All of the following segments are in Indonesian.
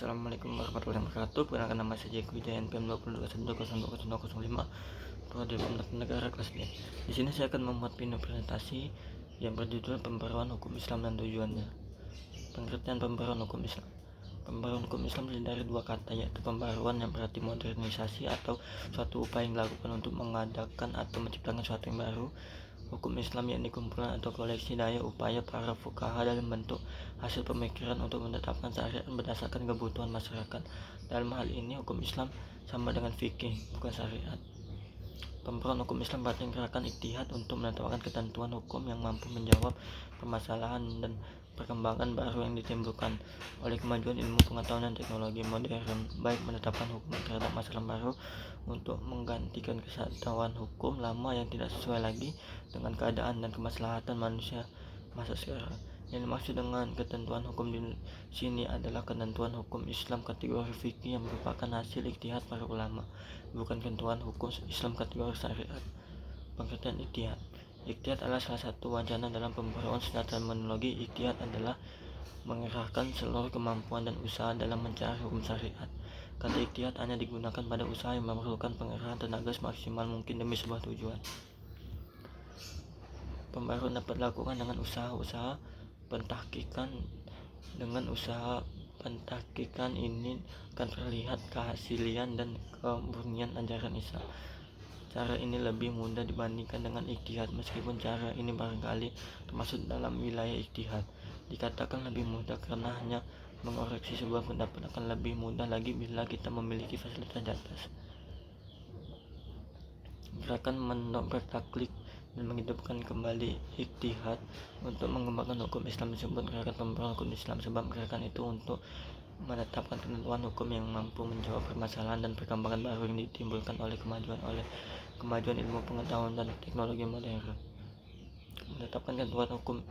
Assalamualaikum warahmatullahi wabarakatuh. Perkenalkan, nama saya Jeko Wijaya, NPM 2021020205, Prodi Pemerintahan Negara kelas D. Di sini saya akan membuat video presentasi yang berjudul Pembaruan Hukum Islam dan Tujuannya. Pengertian pembaruan hukum Islam. Pembaruan hukum Islam terdiri dari dua kata, yaitu pembaruan yang berarti modernisasi atau suatu upaya yang dilakukan untuk mengadakan atau menciptakan sesuatu yang baru. Hukum Islam yakni kumpulan atau koleksi daya upaya para fuqaha dalam bentuk hasil pemikiran untuk menetapkan syariat berdasarkan kebutuhan masyarakat. Dalam hal ini hukum Islam sama dengan fikih, bukan syariat. Pembaruan hukum Islam berarti gerakan ijtihad untuk menetapkan ketentuan hukum yang mampu menjawab permasalahan dan perkembangan baru yang ditimbulkan oleh kemajuan ilmu pengetahuan dan teknologi modern, baik menetapkan hukum terhadap masalah baru untuk menggantikan kesatuan hukum lama yang tidak sesuai lagi dengan keadaan dan kemaslahatan manusia masa sekarang. Yang dimaksud dengan ketentuan hukum di sini adalah ketentuan hukum Islam kategori fikih yang merupakan hasil ijtihad para ulama, bukan ketentuan hukum Islam kategori syariat. Pengertian ijtihad. Ijtihad adalah salah satu wacana dalam pembaruan. Secara terminologi, ijtihad adalah mengerahkan seluruh kemampuan dan usaha dalam mencari hukum syariat. Kata ijtihad hanya digunakan pada usaha yang memerlukan pengerahan tenaga semaksimal mungkin demi sebuah tujuan. Pembaruan dapat dilakukan dengan usaha-usaha pentahqiqan. Dengan usaha pentahqiqan ini akan terlihat kehasilian dan kemurnian ajaran Islam. Cara ini lebih mudah dibandingkan dengan ijtihad, meskipun cara ini barangkali termasuk dalam wilayah ijtihad. Dikatakan lebih mudah karena hanya mengoreksi sebuah pendapat akan lebih mudah lagi bila kita memiliki fasilitas di atas. Gerakan mendobrak taklid dan menghidupkan kembali ijtihad untuk mengembangkan hukum Islam disebut gerakan pembaruan hukum Islam, sebab gerakan itu untuk menetapkan ketentuan hukum yang mampu menjawab permasalahan dan perkembangan baru yang ditimbulkan oleh kemajuan ilmu pengetahuan dan teknologi modern. Menetapkan ketentuan hukum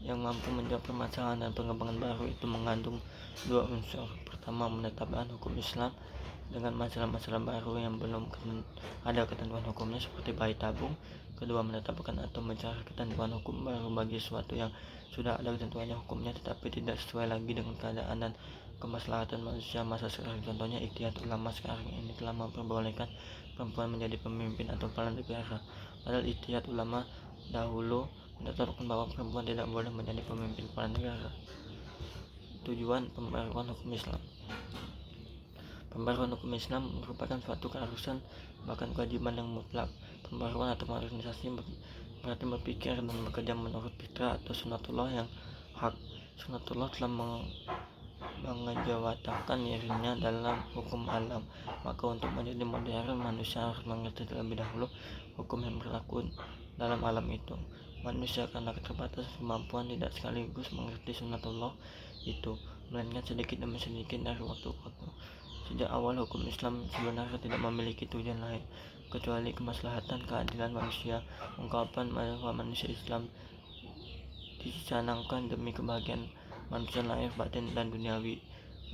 yang mampu menjawab permasalahan dan perkembangan baru itu mengandung dua unsur. Pertama, menetapkan hukum Islam dengan masalah-masalah baru yang belum ada ketentuan hukumnya seperti bayi tabung. Kedua, menetapkan atau mencari ketentuan hukum baru bagi sesuatu yang sudah ada ketentuannya hukumnya tetapi tidak sesuai lagi dengan keadaan dan kemaslahatan manusia masa sekarang. Contohnya, ijtihad ulama sekarang ini telah memperbolehkan perempuan menjadi pemimpin atau kepala negara, padahal ijtihad ulama dahulu menetapkan bahwa perempuan tidak boleh menjadi pemimpin kepala negara. Tujuan pembaruan hukum Islam. Pembaruan hukum Islam merupakan suatu keharusan, bahkan kewajiban yang mutlak. Pembaruan atau modernisasi berarti berpikir dan bekerja menurut fitrah atau sunnatullah yang hak. Sunnatullah telah mengejawatakan dirinya dalam hukum alam, maka untuk menjadi modern manusia harus mengerti terlebih dahulu hukum yang berlaku dalam alam itu. Manusia karena keterbatasan kemampuan tidak sekaligus mengerti sunnatullah itu, melainkan sedikit demi sedikit dari waktu ke waktu. Sejak awal hukum Islam sebenarnya tidak memiliki tujuan lain kecuali kemaslahatan keadilan manusia. Ungkapan bahwa manusia Islam dicanangkan demi kebahagiaan manusia lahir, batin, dan duniawi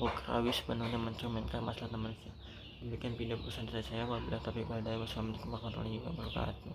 ukhrawi sepenuhnya mencerminkan maslahatan manusia. Demikian video presentasi saya. Wabillahi taufiq wal hidayah. Wassalamualaikum warahmatullahi wabarakatuh.